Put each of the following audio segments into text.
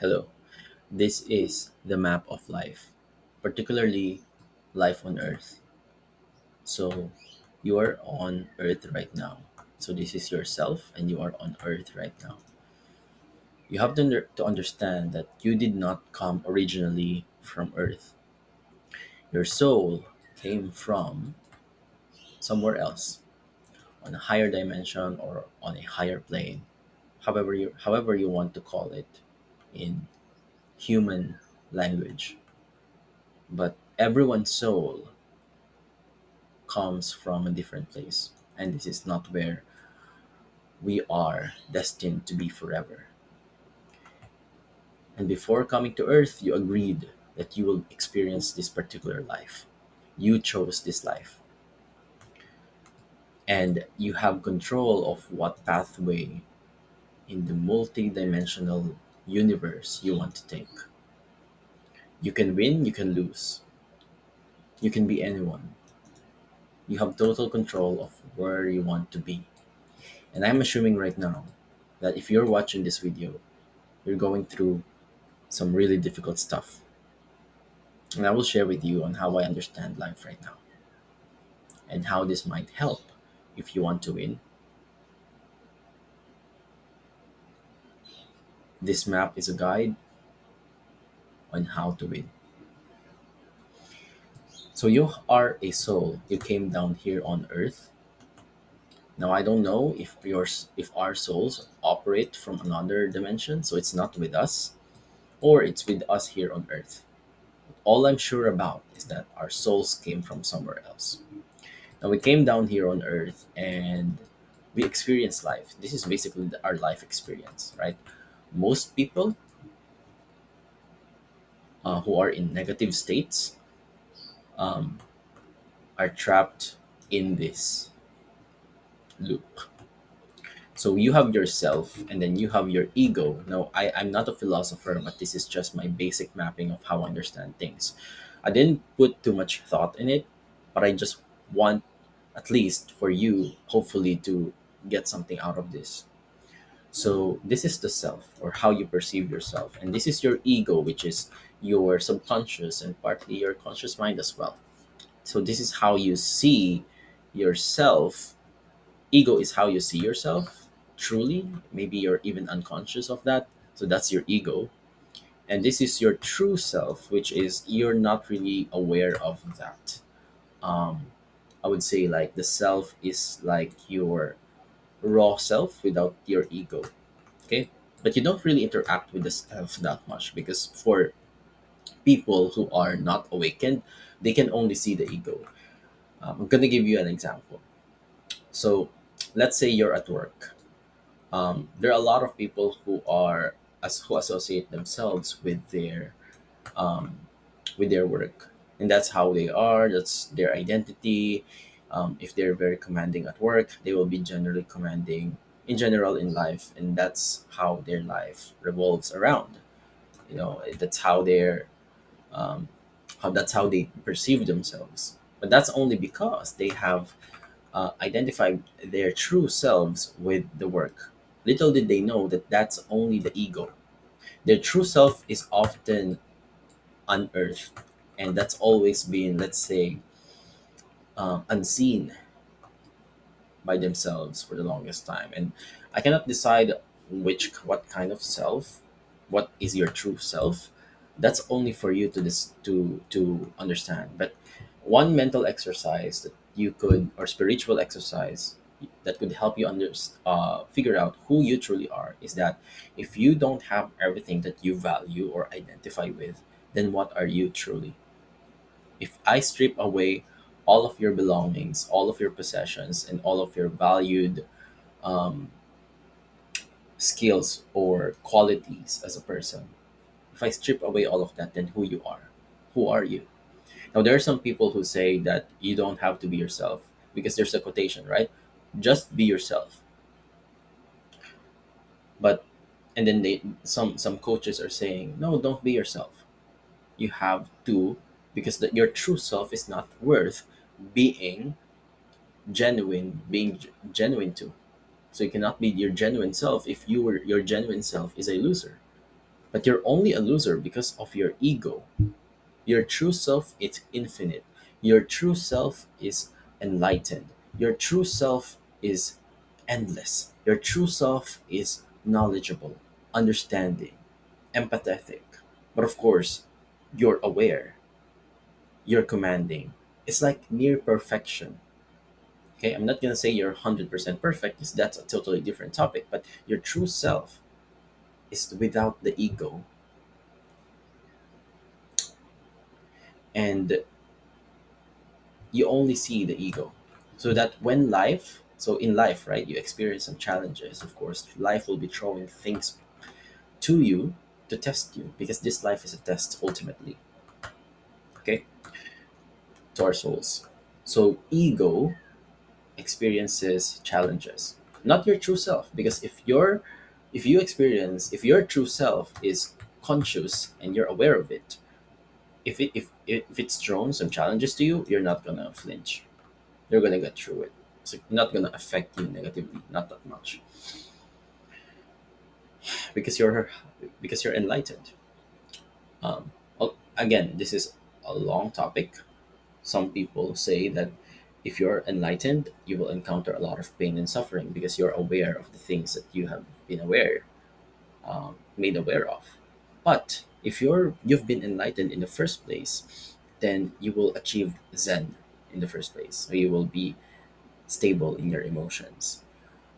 Hello. This is the map of life, particularly life on Earth. So, you are on Earth right now. So, this is yourself, and you are on Earth right now. You have to understand that you did not come originally from Earth. Your soul came from somewhere else, on a higher dimension or on a higher plane, however you want to call it in human language. But everyone's soul comes from a different place, and this is not where we are destined to be forever. And before coming to Earth, you agreed that you will experience this particular life. You chose this life, and you have control of what pathway in the multi-dimensional universe you want to take. You can win, you can lose, you can be anyone. You have total control of where you want to be. And I'm assuming right now that if you're watching this video, you're going through some really difficult stuff. And I will share with you on how I understand life right now and how this might help if you want to win. This map is a guide on how to win. So you are a soul. You came down here on earth. Now I don't know if our souls operate from another dimension, so it's not with us, or it's with us here on earth. All I'm sure about is that our souls came from somewhere else. Now we came down here on earth and we experience life. This is basically our life experience, right? Most people who are in negative states um, are trapped in this loop. So you have yourself and then you have your ego. Now, I'm not a philosopher, but this is just my basic mapping of how I understand things. I didn't put too much thought in it, but I just want, at least for you, hopefully, to get something out of this. So this is the self, or how you perceive yourself, and this is your ego, which is your subconscious and partly your conscious mind as well. So this is how you see yourself. Ego is how you see yourself truly. Maybe you're even unconscious of that. So that's your ego. And this is your true self, which is you're not really aware of that. Um, I would say like the self is like your raw self without your ego. Okay, but you don't really interact with the self that much because for people who are not awakened, they can only see the ego. I'm gonna give you an example. So let's say you're at work. There are a lot of people who associate themselves um, with their work, and that's how they are. That's their identity. If they're very commanding at work, they will be generally commanding in general in life, and that's how their life revolves around. That's um, how they perceive themselves. But that's only because they have identified their true selves with the work. Little did they know that that's only the ego. Their true self is often unearthed, and that's always been, let's say, unseen by themselves for the longest time. And I cannot decide what kind of self, what is your true self. That's only for you to understand. But one mental exercise that you could, or spiritual exercise that could help you figure out who you truly are, is that if you don't have everything that you value or identify with, then what are you truly? If I strip away all of your belongings, all of your possessions, and all of your valued um, skills or qualities as a person, if I strip away all of that, then who are you? Now, there are some people who say that you don't have to be yourself because there's a quotation, right? Just be yourself. But and then some coaches are saying, no, don't be yourself. You have to, because your true self is not worth being genuine to. So you cannot be your genuine self if your genuine self is a loser. But you're only a loser because of your ego. Your true self is infinite. Your true self is enlightened. Your true self is endless. Your true self is knowledgeable, understanding, empathetic. But of course, you're aware, you're commanding. It's like near perfection. Okay, I'm not gonna say you're 100% perfect because that's a totally different topic, but your true self is without the ego. And you only see the ego. So that when life, so in life, right, you experience some challenges, of course, life will be throwing things to you to test you because this life is a test ultimately, okay, to our souls. So ego experiences challenges, not your true self, because if your true self is conscious and you're aware of it, if it's thrown some challenges to you, you're not gonna flinch. You're gonna get through it. It's not gonna affect you negatively, not that much, because you're enlightened. Again, this is a long topic. Some people say that if you're enlightened, you will encounter a lot of pain and suffering because you're aware of the things that you have been made aware of. But if you've been enlightened in the first place, then you will achieve Zen in the first place. So you will be stable in your emotions.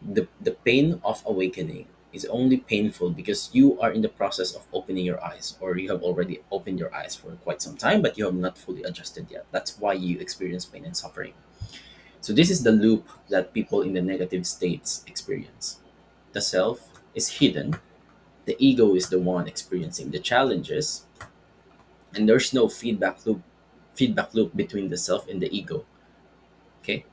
The pain of awakening is only painful because you are in the process of opening your eyes, or you have already opened your eyes for quite some time but you have not fully adjusted yet. That's why you experience pain and suffering. So this is the loop that people in the negative states experience. The self is hidden, the ego is the one experiencing the challenges, and there's no feedback loop between the self and the ego. Okay,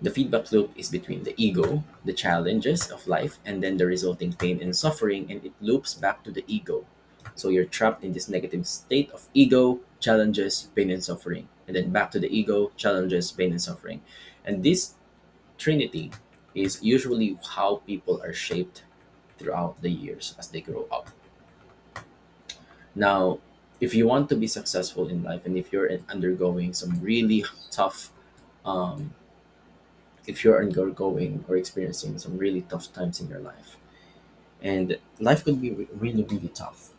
the feedback loop is between the ego, the challenges of life, and then the resulting pain and suffering, and it loops back to the ego. So you're trapped in this negative state of ego, challenges, pain, and suffering, and then back to the ego, challenges, pain, and suffering. And this trinity is usually how people are shaped throughout the years as they grow up. Now, if you want to be successful in life, and if you're undergoing some really tough um, if you're undergoing or experiencing some really tough times in your life, and life could be really, really tough,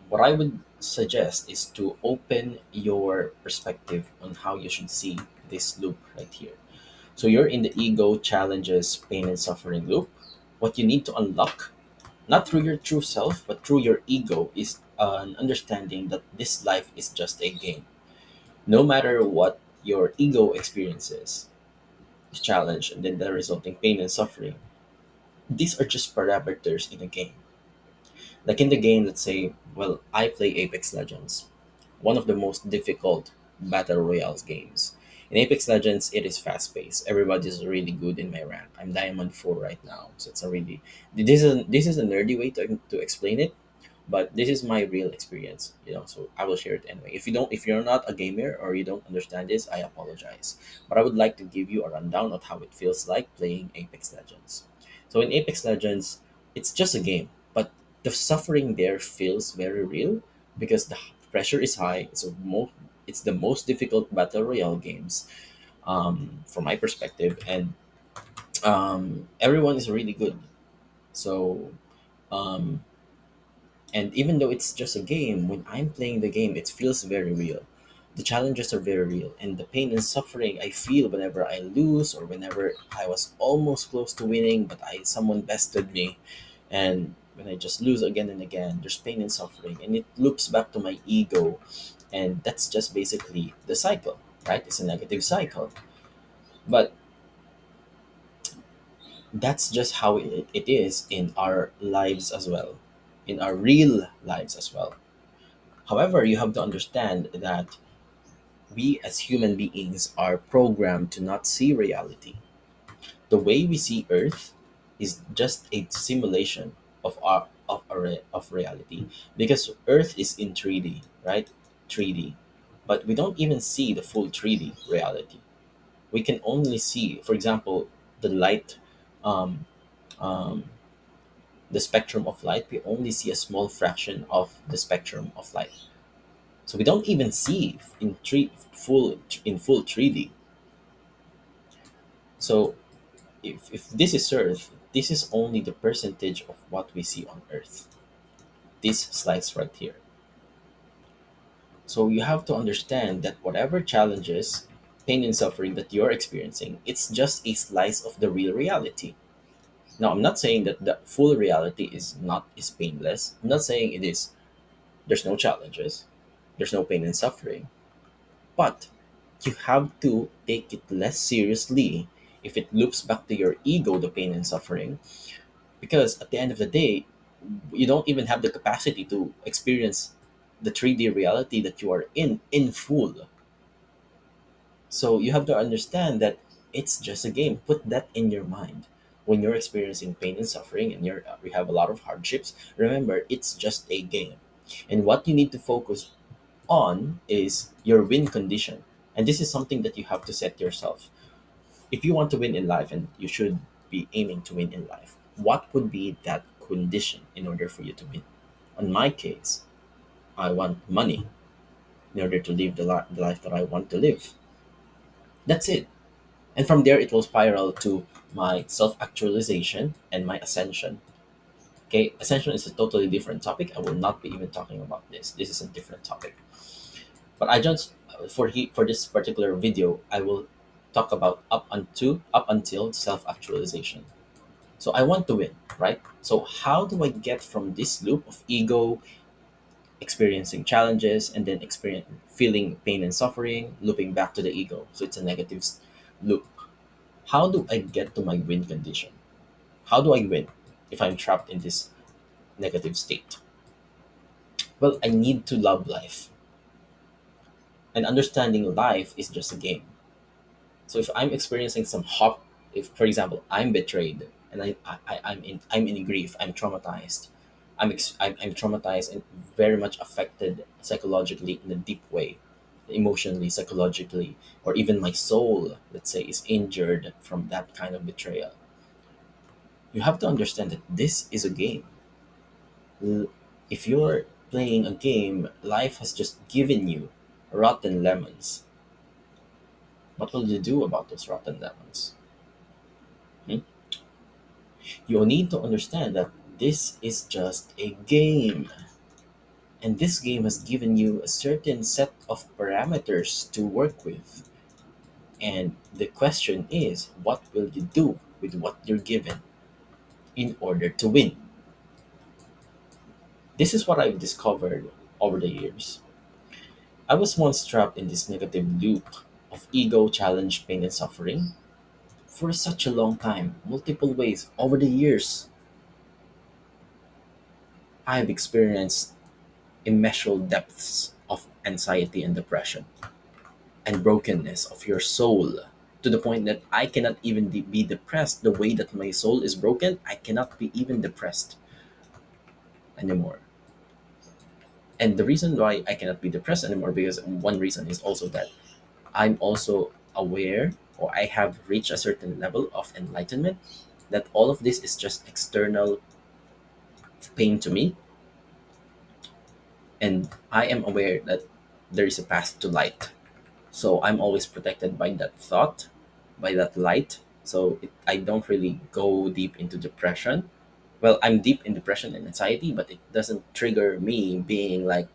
what I would suggest is to open your perspective on how you should see this loop right here. So you're in the ego, challenges, pain, and suffering loop. What you need to unlock, not through your true self, but through your ego, is an understanding that this life is just a game. No matter what your ego experiences, challenge, and then the resulting pain and suffering, these are just parameters in a game. Like in the game, let's say, well, I play Apex Legends, one of the most difficult battle royales games. In Apex Legends, it is fast paced. Everybody's really good in my rank. I'm Diamond 4 right now, so it's a really this is a nerdy way to explain it, but this is my real experience, so I will share it anyway. If you're not a gamer or you don't understand this, I apologize, but I would like to give you a rundown of how it feels like playing Apex Legends. So in Apex Legends, it's just a game, but the suffering there feels very real because the pressure is high. It's the most difficult battle royale games, from my perspective, and everyone is really good. So um, and even though it's just a game, when I'm playing the game, it feels very real. The challenges are very real, and the pain and suffering I feel whenever I lose or whenever I was almost close to winning, but someone bested me, and when I just lose again and again, there's pain and suffering, and it loops back to my ego, and that's just basically the cycle, right? It's a negative cycle, but that's just how it is in our lives as well, in our real lives as well. However, you have to understand that we as human beings are programmed to not see reality. The way we see Earth is just a simulation of reality, because Earth is in 3D, right? 3D. But we don't even see the full 3D reality. We can only see, for example, the light, um, the spectrum of light, we only see a small fraction of the spectrum of light. So we don't even see in full 3D. So if this is Earth, this is only the percentage of what we see on Earth. This slice right here. So you have to understand that whatever challenges, pain and suffering that you're experiencing, it's just a slice of the real reality. Now I'm not saying that the full reality is painless. I'm not saying it is there's no challenges, there's no pain and suffering. But you have to take it less seriously if it loops back to your ego, the pain and suffering, because at the end of the day, you don't even have the capacity to experience the 3D reality that you are in full. So you have to understand that it's just a game. Put that in your mind. When you're experiencing pain and suffering and you have a lot of hardships, remember it's just a game. And what you need to focus on is your win condition. And this is something that you have to set yourself. If you want to win in life, and you should be aiming to win in life, what would be that condition in order for you to win? On my case, I want money in order to live the life that I want to live. That's it. And from there, it will spiral to my self actualization and my ascension. Okay, ascension is a totally different topic. I will not be even talking about this. This is a different topic. But I just for this particular video, I will talk about up until self actualization. So I want to win, right? So how do I get from this loop of ego, experiencing challenges, and then experience feeling pain and suffering, looping back to the ego? So it's a negative loop. How do I get to my win condition? How do I win if I'm trapped in this negative state? Well, I need to love life. And understanding life is just a game. So if I'm experiencing some hot, if for example I'm betrayed and I'm in grief, I'm traumatized, I'm traumatized and very much affected psychologically in a deep way, emotionally, psychologically, or even my soul, let's say, is injured from that kind of betrayal. You have to understand that this is a game. If you're playing a game, life has just given you rotten lemons. What will you do about those rotten lemons? Hmm? You need to understand that this is just a game. And this game has given you a certain set of parameters to work with. And the question is, what will you do with what you're given in order to win? This is what I've discovered over the years. I was once trapped in this negative loop of ego, challenge, pain, and suffering for such a long time, multiple ways over the years. I've experienced immeasurable depths of anxiety and depression and brokenness of your soul, to the point that I cannot even be depressed the way that my soul is broken. I cannot be even depressed anymore. And the reason why I cannot be depressed anymore, because one reason is also that I'm also aware, or I have reached a certain level of enlightenment, that all of this is just external pain to me, and I am aware that there is a path to light. So I'm always protected by that thought, by that light. So I don't really go deep into depression. Well, I'm deep in depression and anxiety, but it doesn't trigger me being like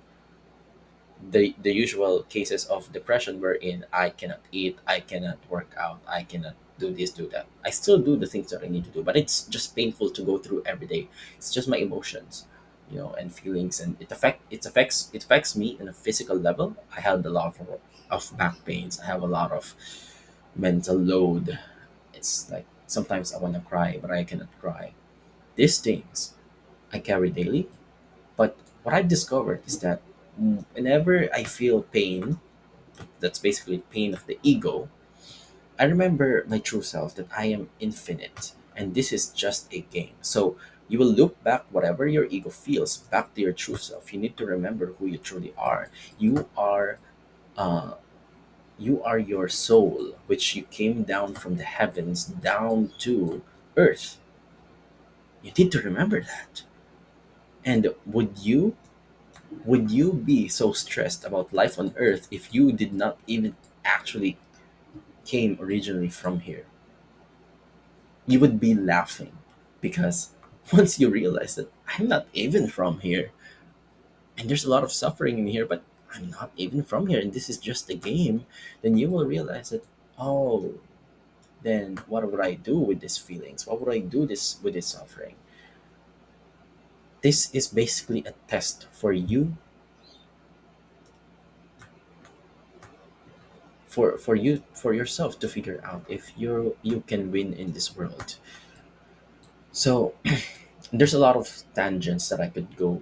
the usual cases of depression wherein I cannot eat, I cannot work out, I cannot do this, do that. I still do the things that I need to do, but it's just painful to go through every day. It's just my emotions, and feelings, and it affects me in a physical level. I have a lot of back pains. I have a lot of mental load. It's like sometimes I want to cry, but I cannot cry. These things I carry daily, but what I've discovered is that whenever I feel pain, that's basically pain of the ego, I remember my true self, that I am infinite and this is just a game. So you will look back whatever your ego feels back to your true self. You need to remember who you truly are. You are uh, you are your soul, which you came down from the heavens down to earth. You need to remember that. And would you be so stressed about life on earth if you did not even actually came originally from here? You would be laughing because once you realize that I'm not even from here and there's a lot of suffering in here, but I'm not even from here and this is just a game, then you will realize that, oh, then what would I do with these feelings? What would I do this with this suffering? This is basically a test for yourself to figure out if you can win in this world. So there's a lot of tangents that I could go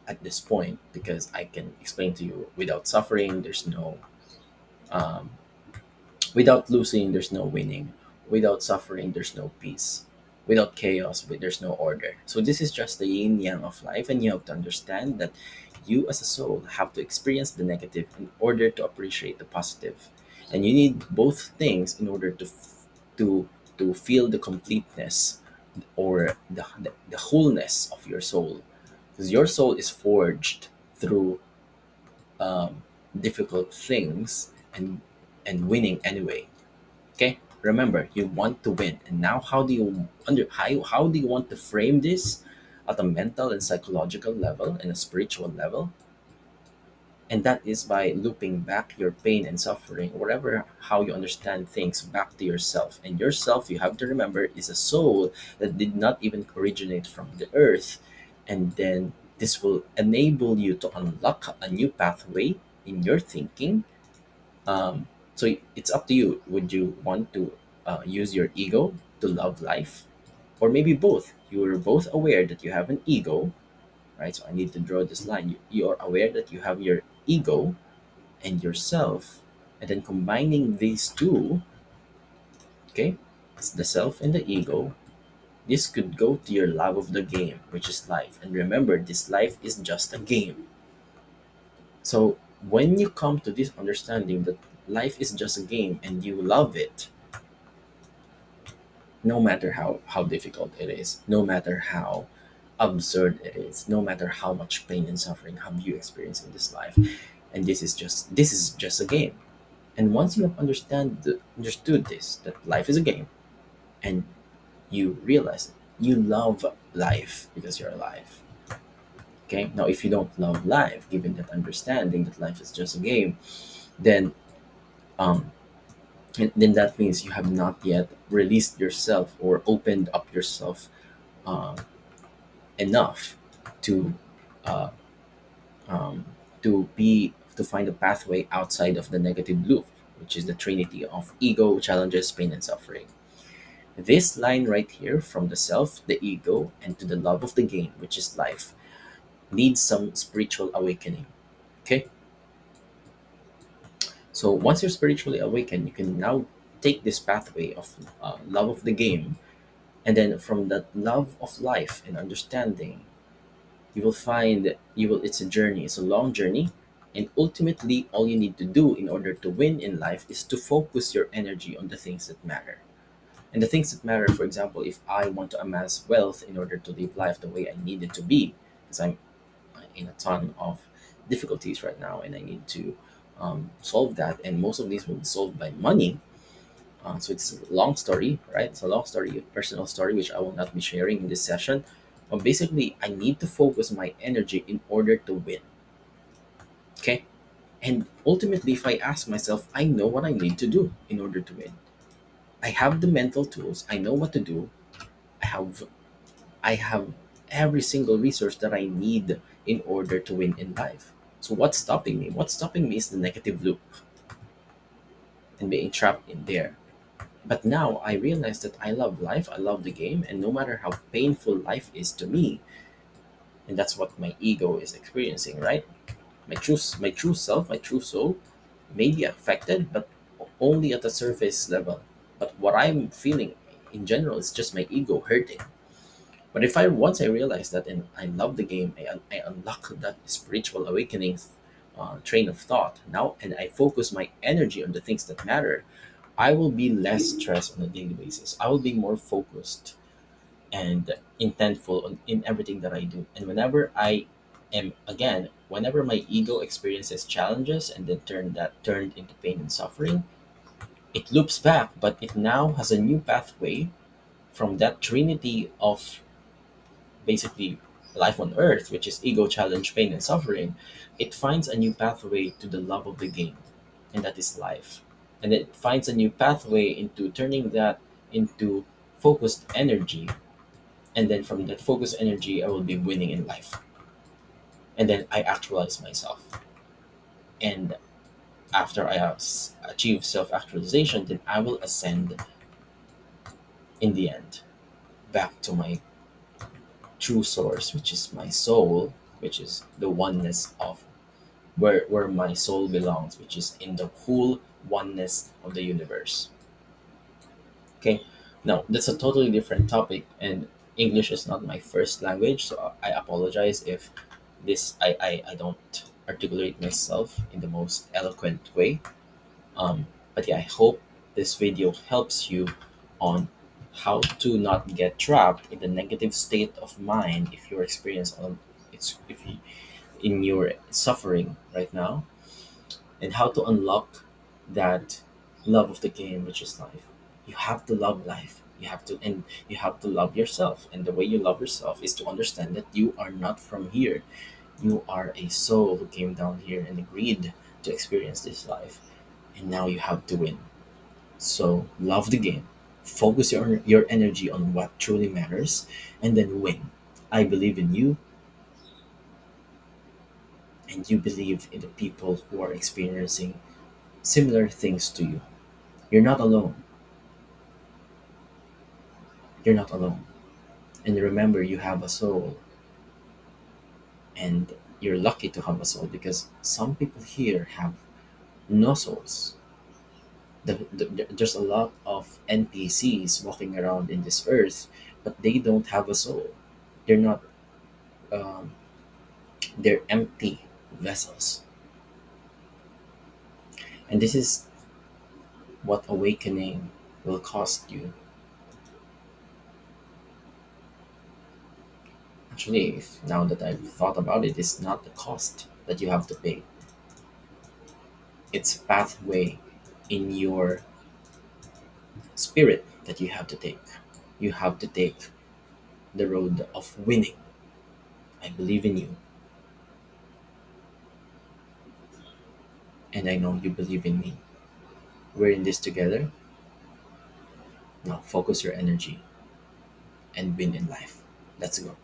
at this point because I can explain to you without suffering there's no um, without losing there's no winning, without suffering there's no peace, without chaos there's no order. So this is just the yin yang of life, and you have to understand that you as a soul have to experience the negative in order to appreciate the positive, and you need both things in order to to feel the completeness or the wholeness of your soul, because your soul is forged through um, difficult things and winning anyway. Okay, remember you want to win, and now how do you want to frame this at a mental and psychological level and a spiritual level? And that is by looping back your pain and suffering, whatever how you understand things, back to yourself. And yourself, you have to remember, is a soul that did not even originate from the earth. And then this will enable you to unlock a new pathway in your thinking. So it's up to you. Would you want to use your ego to love life? Or maybe both. You're both aware that you have an ego, right? So I need to draw this line. You're aware that you have your ego and yourself, and then combining these two, okay, it's the self and the ego. This could go to your love of the game, which is life. And remember, this life is just a game. So when you come to this understanding that life is just a game and you love it, no matter how difficult it is, no matter how absurd it is, no matter how much pain and suffering have you experienced in this life, and this is just a game. And once you have understood this, that life is a game, and you realize it, you love life because you're alive. Okay. Now, if you don't love life, given that understanding that life is just a game, then um, then that means you have not yet released yourself or opened up yourself um, enough to uh, um, to find a pathway outside of the negative loop, which is the trinity of ego, challenges, pain, and suffering. This line right here, from the self, the ego, and to the love of the game, which is life, needs some spiritual awakening. Okay, so once you're spiritually awakened, you can now take this pathway of love of the game, and then from that love of life and understanding, you will find you will it's a journey, it's a long journey, and ultimately all you need to do in order to win in life is to focus your energy on the things that matter. And the things that matter, for example, if I want to amass wealth in order to live life the way I need it to be, because I'm in a ton of difficulties right now and I need to solve that, and most of these will be solved by money. So it's a long story, right? It's a long story, a personal story, which I will not be sharing in this session. But basically, I need to focus my energy in order to win. Okay? And ultimately, if I ask myself, I know what I need to do in order to win. I have the mental tools. I know what to do. I have I have every single resource that I need in order to win in life. So what's stopping me? What's stopping me is the negative loop and being trapped in there. But now I realize that I love life, I love the game, and no matter how painful life is to me, and that's what my ego is experiencing, right? My true self, my true soul may be affected, but only at the surface level. But what I'm feeling in general is just my ego hurting. But if I once I realize that and I love the game, I unlock that spiritual awakening train of thought now, and I focus my energy on the things that matter, I will be less stressed on a daily basis. I will be more focused. and intentful in everything that I do. And whenever my ego experiences challenges and then turned into pain and suffering, it loops back, but it now has a new pathway from that trinity of basically life on earth, which is ego, challenge, pain, and suffering. It finds a new pathway to the love of the game, and that is life. And it finds a new pathway into turning that into focused energy. And then from that focused energy, I will be winning in life. And then I actualize myself. And after I have achieved self actualization, then I will ascend in the end back to my true source, which is my soul, which is the oneness of where my soul belongs, which is in the whole oneness of the universe. Okay, now that's a totally different topic, and English is not my first language, so I apologize if I don't articulate myself in the most eloquent way. But yeah, I hope this video helps you on how to not get trapped in the negative state of mind if you're experiencing it's if you, in your suffering right now, and how to unlock that love of the game, which is life. You have to love life. You have to love yourself. And the way you love yourself is to understand that you are not from here. You are a soul who came down here and agreed to experience this life. And now you have to win. So love the game. Focus your energy on what truly matters and then win. I believe in you and you believe in the people who are experiencing similar things to you. You're not alone. You're not alone. And remember, you have a soul, and you're lucky to have a soul because some people here have no souls. There's a lot of NPCs walking around in this earth, but they don't have a soul. They're not. Um, they're empty vessels, and this is what awakening will cost you. Actually, if now that I've thought about it, it's not the cost that you have to pay. It's pathway in your spirit that you have to take. You have to take the road of winning. I believe in you, and I know you believe in me. We're in this together. Now focus your energy and win in life. Let's go.